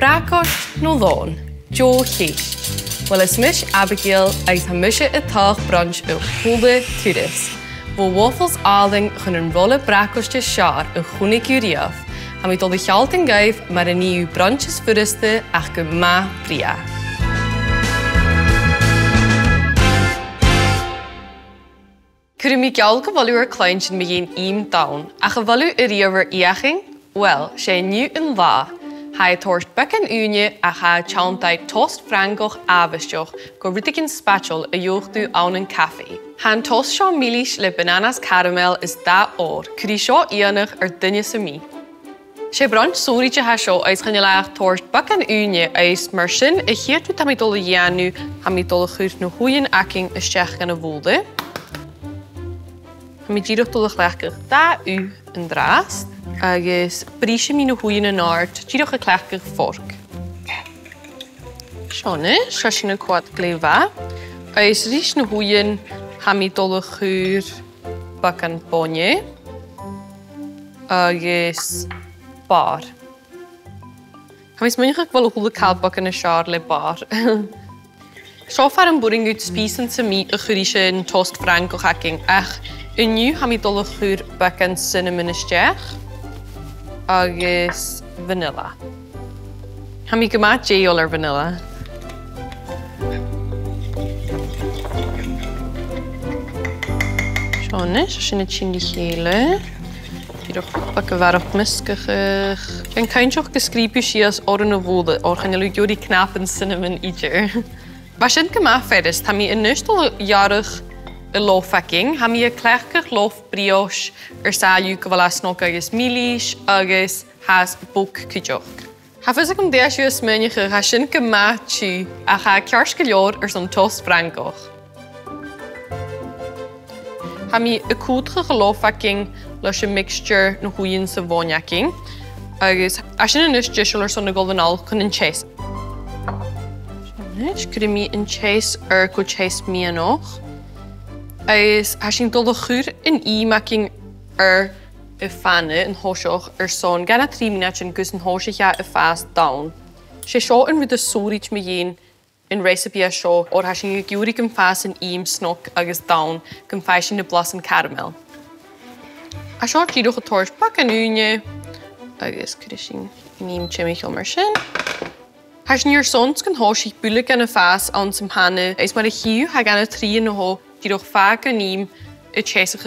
brioche nó DONN, jo cheist. Well is mis Abigail agus ha misise I tách brunch o chulde turis. Wo waffles aling chun an rolle brioche te siar o chunig dearbh. Ha mi dul de chealt in gaibh mar a níu brunches furiste ach go ma bria. Cwrw mi gael gyfalw ar clain sy'n mi ein im dawn, a gyfalw yr iawr iaching? Wel, sé niw yn dda. Ha torst becan úne a ha chawntai Tost Frangach avisteoch go rydygin spatial a jochtú awn yn caffi. Han tost sio milish le bananas caramel is da or, cwri sio ianach ar dynnu sy mi. Sé brunch sori te ha sio eis chanelach torst becan úne eis mar sin a chiirtú tam I dole ianu ha mi dole chwrt no hwyn aking is steach gan a volde. Ha mi gyrwch dole chlechgach da u yn drast. Agus brisje mi no hwyn yn art, gyrwch y clechgach fork. Sione, sy'n y cwad glefa. Agus rys no hwyn ha mi dole chwr bacan bonye. Agus bar. Ha mi smynnych ag fel hwle cael bacan y siar le bar. Sio far yn bwring ut spisen sy mi y chwrisje yn Tost Frangach aking ach yn niw ha mi dole chwr bacan cinnamon y steach. Agus vanilla. Ha mi gyma jail ar vanilla. Sione, sy'n y chindi chéle. Dyrwch bach gyfarwch mysgach. Gan cainsioch gysgribio sias o'r yn y fwlde, o'r chanelw gyori knap yn cinnamon idir. Ba sy'n gyma ffedus, ha mi yn ystol jarach y loaf hacking, ha mi y clechgach loaf brioche salu gyfala snog agus milish agus has bwc cydioch. Ha fys ag ymdeas yw ysmynnych ha sy'n gyma tu a ha ciars gylior son Tost Frangach. Ha mi y cwdgach y loaf hacking leis y mixture no hwyn sa vonjacking agus a sy'n yn ysgysol son y golfanol cwn yn ches. Gwyd mi yn ches go ches mi anoch. Is sy'n dod o chwr yn making y fanne yn hosioch son gan a 3 minut yn gwrs yn hosioch y fast down. Sé sio yn rydw sŵrich mi un yn recipe a sio o'r sy'n gywri gym fast yn snog agus down gym sy'n y blas yn caramel. A sio gydwch y torch bach yn úne agus cwyd sy'n chimichol mar sy'n. Sy'n yw'r sons gyn hosioch bwlig gan y fast an sy'n hanne eis mar y hiw ha gan a 3 yn ho Gyrwch fag yn y chesach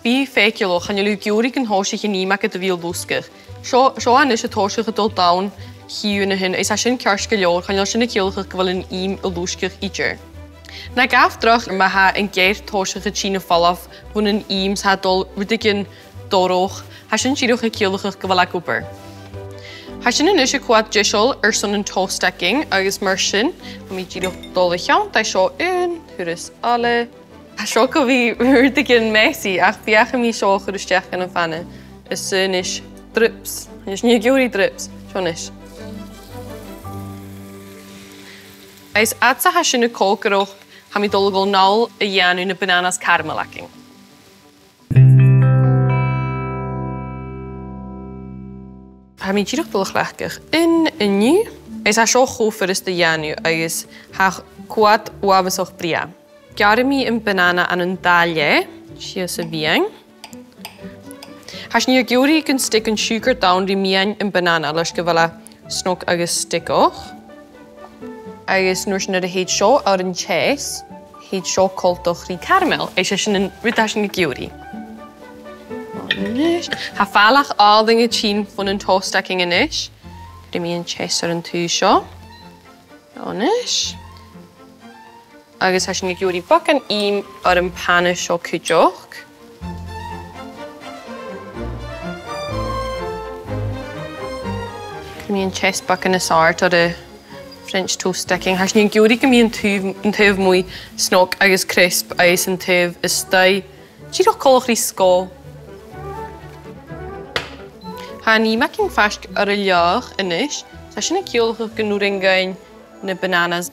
bi fhaicinn chan ylw gywrig yn hosioch yn ac y dyfil lwsgach. Sio an is y tosioch y dol dawn hiw yn y hyn, eis a sy'n ciars gylior chan ylw sy'n y gylch gyfal yn y lwsgach idir. Na gaf drach ma ha yn geir tosioch y china falaf fwn yn sa dol rwydig yn doroch, ha sy'n gyrwch y gylch gyfal a gwber. Ha sy'n yn is y cwad gisol son yn toast stacking agus mar sy'n, mi gyrwch dol y llawn, da sio yn hwrys ale. A sio go fi rwydig yn messy, ach biach mi sio chwr ysdiach gan y fanne. Ys sy'n is drips. Ys ni gywri drips. Sio'n is. Eis adsa ha sy'n y cogyrwch ha mi dolgol nawl y ianw yn y bananas caramel aking. Ha mi gyrwch dolch lechgach yn niw. Eis ha sio chwfr ys dy ianw, eis ha cwad wafasoch bria. Gare mi yn banana an yn dalle, si ys y fiang. Has ni y gywri gyn stick yn sugar down ri mian yn banana, leis gyfala snog agus stickoch. Agus nwrs yn yr heid sio ar yn ches, heid sio coltoch ri caramel, eis sy'n yn rydas yn y gywri. Ha falach alding y chyn fwn yn toast stacking yn ish. Gry mi yn ches ar yn tu sio. Onish. Agus sy'n gywri bach yn ar yn panna sio cydioch. Gymí yn chest bach yn y sart ar y French toast stacking. Sy'n gywri gymí yn tyf mwy snog agus crisp agus yn tyf ystau. Gyrwch colwch ri sgo. Ha ni making fasg ar y liach yn ish. Sy'n gywch gynwringain na bananas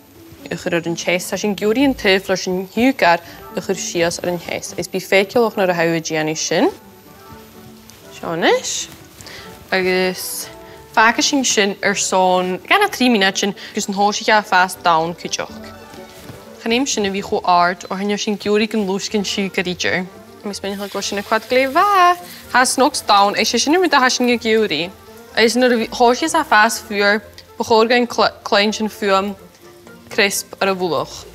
Uchar ar yn ches, sy'n gywri yn tyf leis yn hiwgar uchar sias ar yn ches. Eis bi fhaicinn o'ch na'r hawyd giannu sy'n. Sionis. Agus Fhaicinn sin son gan 3 mínútin gus an hóisiige fast down cúteach. Chanéim sin a bhí cho ard ó hanne sin giúrí an lúscin siú caríidir. Mis ben go sinna quad gléh has snogs down é sé sinna mit a hasin go giúrí. Is na hóisiige a fast fuúr bechóga an clein sin fuam crisp ar a bhúlach.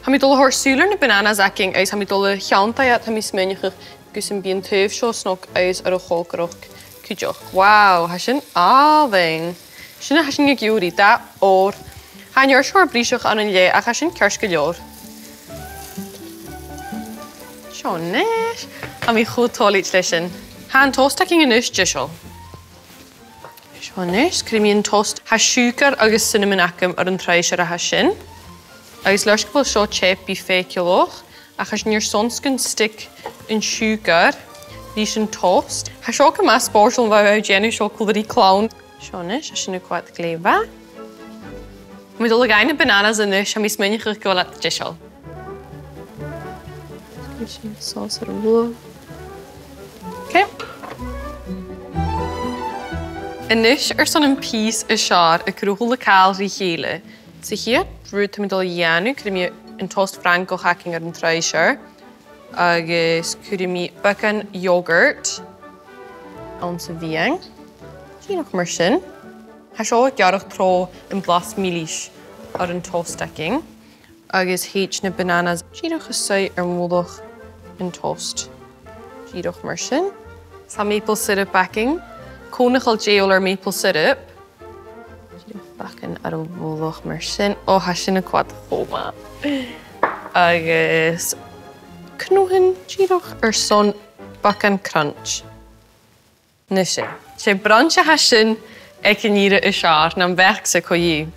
Ha mi dul horsúler na bananas aking eis ha mi dul cheantaiad ha mi smenigig gus an bíon tuh seo snog eis ar a chócarach cúteach. Wow, ha sin ábhain. Sinna ha sin go giúrí da ór. Ha neor seoir bríiseach an lé a ha sin cears go leor. Seo nes. Ha mi chútálit lei sin. Ha an tost aking in is gisel. Seo nes, cremíon tost ha siúcar agus cinnamon acum ar an treisir a ha sin. Agus leis go bhfuil seo chip bí féiciolach a chas níor sonscin stick in siúcar lí sin tost. Ha seo go más spórsal bheith déanú seo cúlarí clown. Seo nes, a sinna quad gléibh. Mi dul a gaine bananas in is a mi smenich go bhfuil at gisel. Sós ar an bhua. Okay. Inis son an pís a seár a cruúil le cáilrí chéile. Sa hier, rúd mi dul dhéanú, cur mi an Tost Frangach hacking ar an treisir, agus cur mi bacon yogurt an sa bhíang. Díanach mar sin. Ha seo gearach tro an blas mílis ar an toast hacking, agus héit na bananas díanach is sa ar múlach an toast. Díanach mar sin. Sa maple syrup backing, cónachal géol ar maple syrup, bacon ar an bhúlach mar sin. Ó, ha sin a quad chóma. Agus cnúhan díadach ar son bacon crunch. Na sé. Sé brunch a ha sin ag an níre i seár na bheach sa coí.